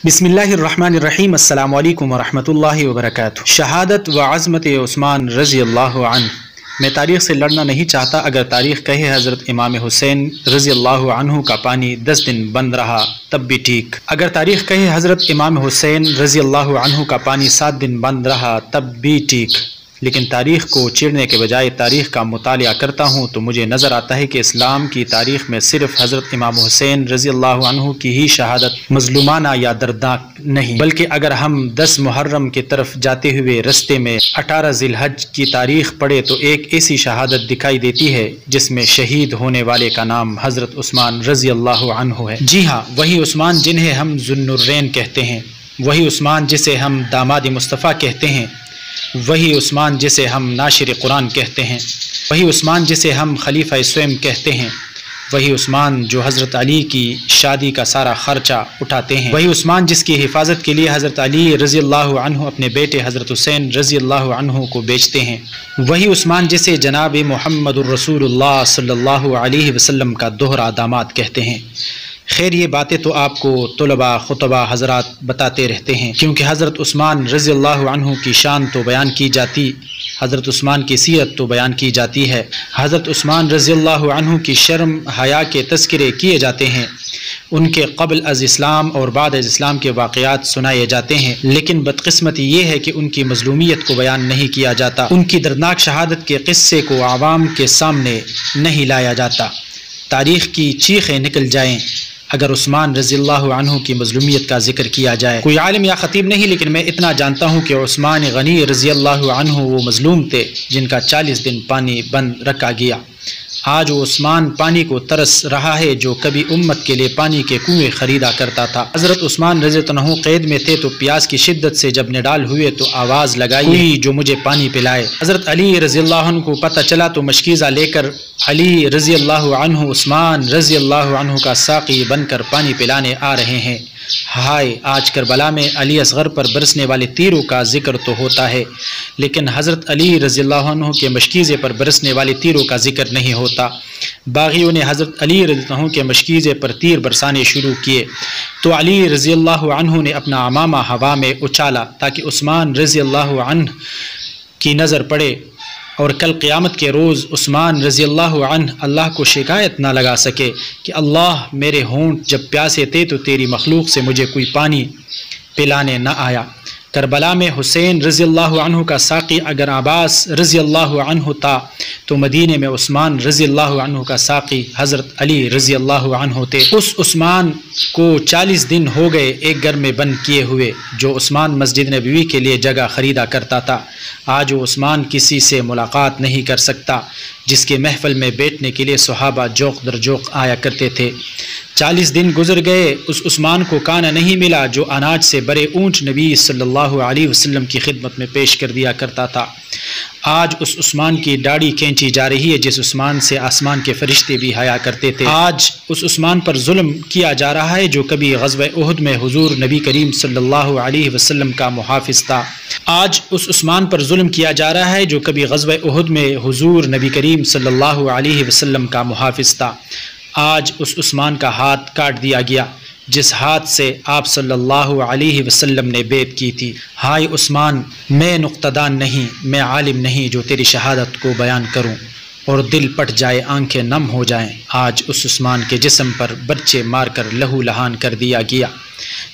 बिस्मिल्लाहिर्रहमानिर्रहीम। अस्सलामु अलैकुम वरहमतुल्लाहि वबरकातुहू। शहादत व अज़मत उस्मान रज़ी अल्लाहु अन्हु। मैं तारीख़ से लड़ना नहीं चाहता। अगर तारीख़ कहे हज़रत इमाम हुसैन रज़ी अल्लाहु अन्हु का पानी 10 दिन बंद रहा तब भी ठीक। अगर तारीख़ कहे हज़रत इमाम हुसैन रज़ी अल्लाहु अन्हु का पानी 7 दिन बंद रहा तब भी ठीक। लेकिन तारीख़ को चिढ़ने के बजाय तारीख़ का मुतालिया करता हूँ तो मुझे नज़र आता है कि इस्लाम की तारीख़ में सिर्फ़ हज़रत इमाम हुसैन रज़ी अल्लाहु अन्हु की ही शहादत मज़लूमाना या दर्दनाक नहीं, बल्कि अगर हम 10 मुहर्रम की तरफ जाते हुए रस्ते में 18 ज़िलहज की तारीख़ पढ़े तो एक ऐसी शहादत दिखाई देती है जिसमें शहीद होने वाले का नाम हज़रत उस्मान रज़ी अल्लाहु अन्हु है। जी हाँ, वही उस्मान जिन्हें हम ज़ुन्नुरैन कहते हैं, वही उस्मान जिसे हम दामाद मुस्तफ़ा कहते हैं, वही उस्मान जिसे हम नाशिर कुरान कहते हैं, वही उस्मान जिसे हम खलीफा स्वयं कहते हैं, वही उस्मान जो हज़रत अली की शादी का सारा खर्चा उठाते हैं, वही उस्मान जिसकी हिफाजत के लिए हज़रत अली रज़ी अल्लाहु अन्हु अपने बेटे हज़रत हुसैन रज़ी अल्लाहु अन्हु को बेचते हैं, वही उस्मान जिसे जनाब मुहम्मदुर रसूलुल्लाह सल्लल्लाहु अलैहि वसल्लम का दोहरा दामाद कहते हैं। खैर, ये बातें तो आपको तुलबा खुतबा हज़रात बताते रहते हैं, क्योंकि हज़रत उस्मान रज़ी अल्लाहु अन्हु की शान तो बयान की जाती, हज़रत उस्मान की सीरत तो बयान की जाती है, हज़रत उस्मान रज़ी अल्लाहु अन्हु की शर्म हया के तज़किरे किए जाते हैं, उनके क़ब्ल अज़ इस्लाम और बाद अज़ इस्लाम के वाक़यात सुनाए जाते हैं। लेकिन बदकिस्मती ये है कि उनकी मज़लूमियत को बयान नहीं किया जाता, उनकी दर्दनाक शहादत के क़िस्से को आवाम के सामने नहीं लाया जाता। तारीख़ की चीखें निकल जाएँ अगर उस्मान रज़ी अल्लाहु अन्हु की मज़लूमियत का जिक्र किया जाए। कोई आलिम या ख़तीब नहीं, लेकिन मैं इतना जानता हूँ कि उस्मान गनी रज़ी अल्लाहु अन्हु वो मज़लूम थे जिनका 40 दिन पानी बंद रखा गया। आज वो उस्मान पानी को तरस रहा है जो कभी उम्मत के लिए पानी के कुएँ ख़रीदा करता था। हज़रत उस्मान रज़ी अल्लाहु अन्हु क़ैद में थे तो प्यास की शिद्दत से जब निडाल हुए तो आवाज़ लगाई जो मुझे पानी पिलाए। हज़रत अली रज़ी अल्लाहु अन्हु को पता चला तो मशकीज़ा लेकर अली रज़ी अल्लाहु अन्हु उस्मान रज़ी अल्लाहु अन्हु का साक़ी बनकर पानी पिलाने आ रहे हैं। हाय, आज करबला में अली असग़र पर बरसने वाले तीरों का जिक्र तो होता है, लेकिन हज़रत अली रज़ी अल्लाहु अन्हु के मशकीज़े पर बरसने वाले तीरों का जिक्र नहीं होता। बाग़ियों ने हज़रत अली रज़ी अल्लाहु अन्हु के मशकीज़े पर तीर बरसाने शुरू किए तो अली रज़ी अल्लाहु अन्हु ने अपना अमामा हवा में उछाला ताकि उस्मान रज़ी अल्लाहु अन्हु की नज़र पड़े और कल क़यामत के रोज़ उस्मान रज़ी अल्लाहु अन्हु अल्लाह को शिकायत ना लगा सके कि अल्लाह, मेरे होंठ जब प्यासे थे तो तेरी मखलूक से मुझे कोई पानी पिलाने न आया। करबला में हुसैन रज़ी अल्लाहु अन्हु का साक़ी अगर अब्बास रज़ी अल्लाहु अन्हु था तो मदीने में उस्मान रज़ी अल्लाहु अन्हु का साक़ी हज़रत अली रज़ी अल्लाहु अन्हु थे। उस उस्मान को 40 दिन हो गए एक घर में बंद किए हुए, जो उस्मान मस्जिद नबवी के लिए जगह ख़रीदा करता था। आज वो उस्मान किसी से मुलाकात नहीं कर सकता जिसके महफ़िल में बैठने के लिए सहाबा जोक दर जोक आया करते थे। 40 दिन गुजर गए, उस उस्मान को खाना नहीं मिला जो अनाज से बड़े ऊँट नबी सल्लल्लाहु अलैहि वसल्लम की खिदमत में पेश कर दिया करता था। आज उस उस्मान की दाढ़ी खींची जा रही है जिस उस्मान से आसमान के फरिश्ते भी हया करते थे। आज उस उस्मान पर जुल्म किया जा रहा है जो कभी ग़ज़वा उहद में हुज़ूर नबी करीम सल्लल्लाहु अलैहि वसल्लम का मुहाफ़िज़ था। आज उस उस्मान पर जुल्म किया जा रहा है जो कभी ग़ज़वा उहद में हुज़ूर नबी करीम सल्लल्लाहु अलैहि वसल्लम का मुहाफ़िज़ था। आज उस उस्मान का हाथ काट दिया गया जिस हाथ से आप सल्लल्लाहु अलैहि वसल्लम ने बैत की थी। हाय उस्मान, मैं नुक्तादान नहीं, मैं आलिम नहीं जो तेरी शहादत को बयान करूं और दिल पट जाए, आंखें नम हो जाएं। आज उस उस्मान के जिस्म पर बच्चे मारकर लहू लहान कर दिया गया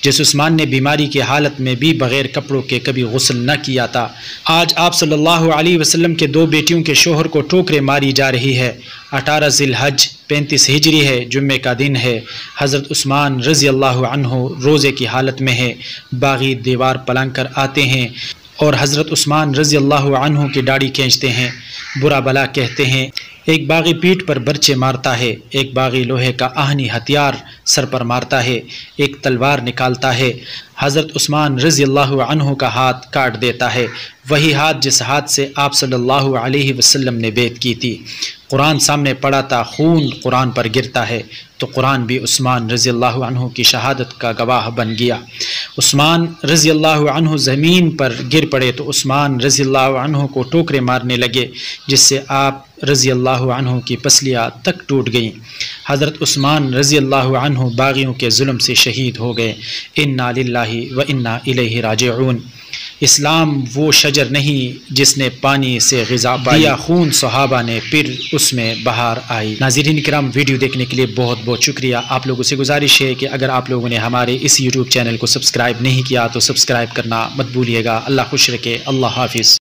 जिस उस्मान ने बीमारी की हालत में भी बग़ैर कपड़ों के कभी गुस्ल न किया था। आज आप सल्लल्लाहु अलैहि वसल्लम के 2 बेटियों के शोहर को ठोकरें मारी जा रही है। 18 ज़िलहज 35 हिजरी है, जुम्मे का दिन है। हज़रत उस्मान रज़ी अल्लाहु अन्हु रोज़े की हालत में है, बागी दीवार पलंग कर आते हैं और हज़रत उस्मान रज़ी अल्लाहु अन्हु की दाढ़ी खींचते हैं, बुरा भला कहते हैं। एक बागी पीठ पर बर्चे मारता है, एक बागी लोहे का आहनी हथियार सर पर मारता है, एक तलवार निकालता है। हज़रत उस्मान रज़ी अल्लाहु अन्हु का हाथ काट देता है, वही हाथ जिस हाथ से आप सल्लल्लाहु अलैहि वसल्लम ने बैत की थी। कुरान सामने पड़ा था, खून कुरान पर गिरता है तो कुरान भी उस्मान रज़ी अल्लाहु अन्हु की शहादत का गवाह बन गया। عثمان رضی اللہ عنہ زمین پر گر پڑے تو عثمان رضی اللہ عنہ کو ٹوکرے مارنے لگے، جس سے آپ رضی اللہ عنہ کی پسلیاں تک ٹوٹ گئیں۔ حضرت عثمان رضی اللہ عنہ باغیوں کے ظلم سے شہید ہو گئے۔ انا للہ و انا الیہ راجعون۔ اسلام وہ شجر نہیں جس نے پانی سے غذا پائی، دیا خون صحابہ نے پھر اس میں بہار آئی۔ ناظرین کرام، ویڈیو دیکھنے کے لیے بہت بہت شکریہ۔ آپ لوگوں سے گزارش ہے کہ اگر آپ لوگوں نے ہمارے اس یوٹیوب چینل کو سبسکرائب نہیں کیا تو سبسکرائب کرنا مت بھولیے گا۔ اللہ خوش رکھے، اللہ حافظ۔